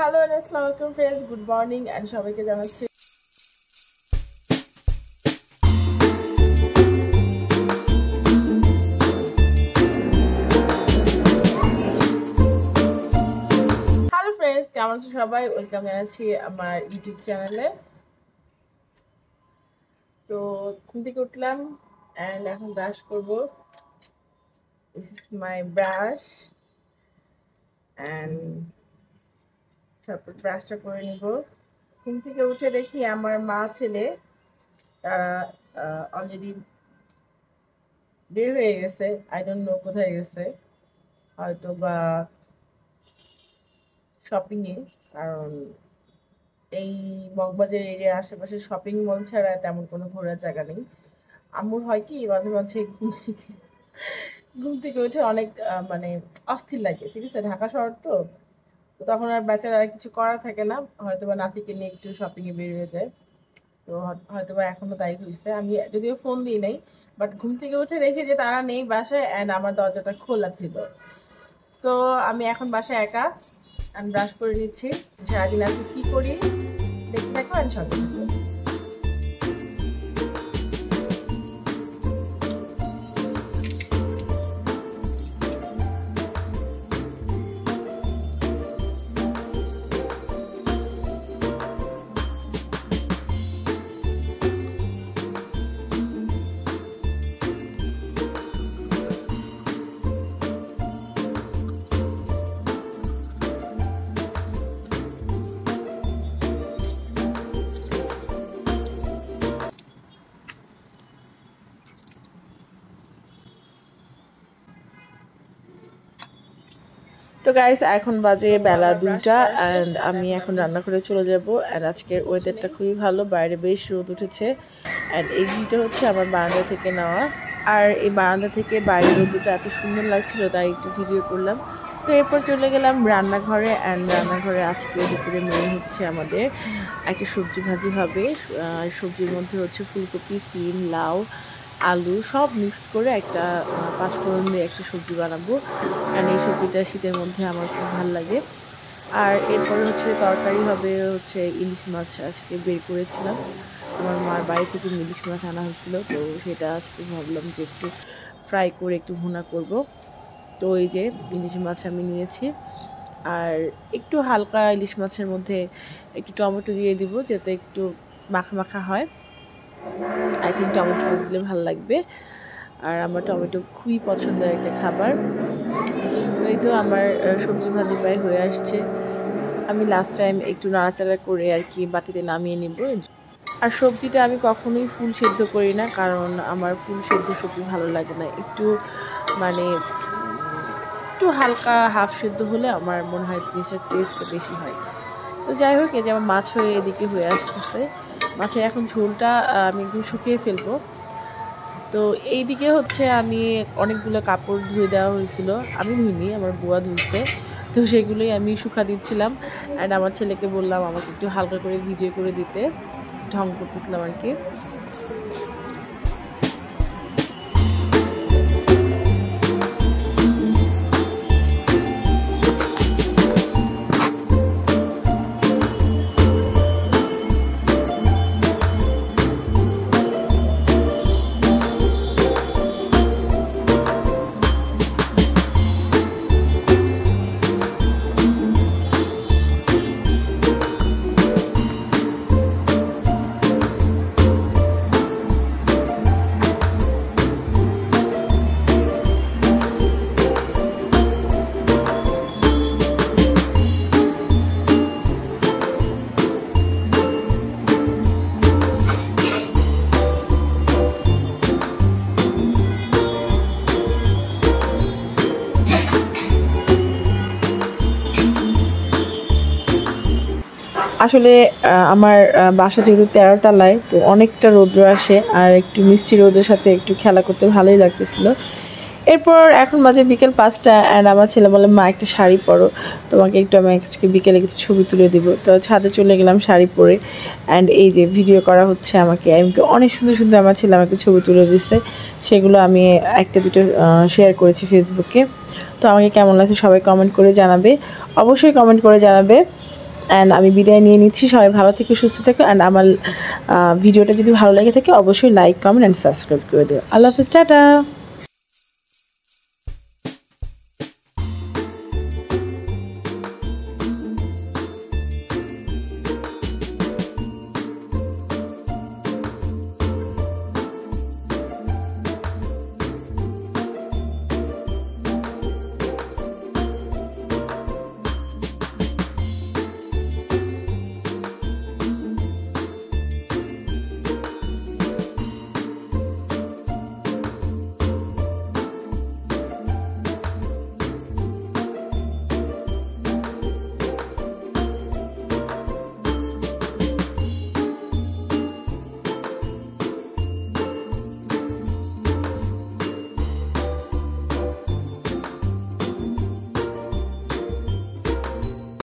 Hello and আসসালামু আলাইকুম friends, good morning and সবাইকে জানাচ্ছি হ্যালো ফ্রেন্ডস, কেমন আছো সবাই? ওয়েলকাম জানাচ্ছি আমার ইউটিউব চ্যানেলে। তো ঘুম থেকে উঠলাম এন্ড এখন ব্রাশ করব। This is my brush and তারপর ব্রাশটা করে নিব। ঘুম থেকে উঠে দেখি আমার মা ছেলে তারা অলরেডি বের হয়ে গেছে। আই ডোন্ট নো কোথায় গেছে, হয়তো বা শপিংয়ে, কারণ এই মগবাজার এরিয়ার আশেপাশে শপিং মল ছাড়া তেমন কোনো ঘোরার জায়গা নেই। আম্মুর হয় কি মাঝে মাঝে ঘুম থেকে উঠে অনেক মানে অস্থির লাগে, ঠিক আছে, ঢাকা শহর তো, তখন আর বেচারা আর কিছু করা থাকে না, হয়তো বা নাতিকে নিয়ে একটু শপিংয়ে বের হয়ে যায়। তো হয়তো বা এখনো তাই হয়েছে। আমি যদিও ফোন দিই নাই, বাট ঘুম থেকে উঠে দেখি যে তারা নেই বাসায় অ্যান্ড আমার দরজাটা খোলা ছিল। সো আমি এখন বাসায় একা, আমি ব্রাশ করে নিচ্ছি। সারাদিন আজকে কী করি দেখতে থাকো অ্যান্ড সঙ্গে থাকো। তো গাইস, এখন বাজে বেলা 2টা অ্যান্ড আমি এখন রান্না করে চলে যাব। অ্যান্ড আজকের ওয়েদারটা খুবই ভালো, বাইরে বেশ রোদ উঠেছে। অ্যান্ড এই ভিউটা হচ্ছে আমার বারান্দা থেকে নেওয়া, আর এই বারান্দা থেকে বাইরের রোদটা এত সুন্দর লাগছিল তাই একটু ভিডিও করলাম। তো এরপর চলে গেলাম রান্নাঘরে। অ্যান্ড রান্নাঘরে আজকে দুপুরে মেনু হচ্ছে আমাদের একটা সবজি ভাজি হবে। সবজির মধ্যে হচ্ছে ফুলকপি, সিম, লাউ, আলু সব মিক্সড করে একটা পাঁচফোড়ন দিয়ে একটা সবজি বানাবো। আর এই সবজিটা শীতের মধ্যে আমার খুব ভালো লাগে। আর এরপরে হচ্ছে তরকারি হবে হচ্ছে ইলিশ মাছ, আজকে বের করেছিলাম, আমার মার বাড়ি থেকে ইলিশ মাছ আনা হয়েছিল, তো সেটা আজকে ভাবলাম যে একটু ফ্রাই করে একটু ভুনা করব। তো এই যে ইলিশ মাছ আমি নিয়েছি, আর একটু হালকা ইলিশ মাছের মধ্যে একটু টমেটো দিয়ে দিব যাতে একটু মাখা মাখা হয়। আই থিঙ্ক টমেটো দিলে ভালো লাগবে, আর আমার টমেটো খুবই পছন্দের একটা খাবার। তো এই তো আমার সবজি ভাজি প্রায় হয়ে আসছে। আমি লাস্ট টাইম একটু নাড়াচাড়া করে আর কি বাটিতে নামিয়ে নিব। আর সবজিটা আমি কখনোই ফুল সেদ্ধ করি না, কারণ আমার ফুল সেদ্ধ সবজি ভালো লাগে না। একটু মানে একটু হালকা হাফ সেদ্ধ হলে আমার মনে হয় জিনিসের টেস্টটা বেশি হয়। তো যাই হোক, এই যে আমার মাছ হয়ে এদিকে হয়ে আসতেছে। মাছের এখন ঝোলটা আমি একটু শুকিয়ে ফেলবো। তো এইদিকে হচ্ছে আমি অনেকগুলো কাপড় ধুয়ে দেওয়া হয়েছিল, আমি ধুইনি, আমার বুয়া ধুইছে, তো সেগুলোই আমি শুকা দিচ্ছিলাম। অ্যান্ড আমার ছেলেকে বললাম আমাকে একটু হালকা করে ভিডিও করে দিতে, ঢং করতেছিলাম আর কি। আসলে আমার বাসা যেহেতু 13 তলায়, তো অনেকটা রৌদ্র আসে, আর একটু মিষ্টি রোদের সাথে একটু খেলা করতে ভালোই লাগতেছিল। এরপর এখন বাজে বিকেল 5টা অ্যান্ড আমার ছেলে বলে মা একটা শাড়ি পরো, তোমাকে একটু আমি আজকে বিকেলে কিছু ছবি তুলে দিব। তো ছাদে চলে গেলাম শাড়ি পরে, অ্যান্ড এই যে ভিডিও করা হচ্ছে আমাকে অনেক সুন্দর সুন্দর আমার ছেলে আমাকে ছবি তুলে দিচ্ছে, সেগুলো আমি একটা দুটো শেয়ার করেছি ফেসবুকে। তো আমাকে কেমন লাগছে সবাই কমেন্ট করে জানাবে, অবশ্যই কমেন্ট করে জানাবে। অ্যান্ড আমি বিদায় নিয়ে নিচ্ছি। সবাই ভালো থেকে সুস্থ থেকো, অ্যান্ড আমার ভিডিওটা যদি ভালো লেগে থাকে অবশ্যই লাইক, কমেন্ট অ্যান্ড সাবস্ক্রাইব করে দিও। আল্লাহ হাফিজ, টাটা।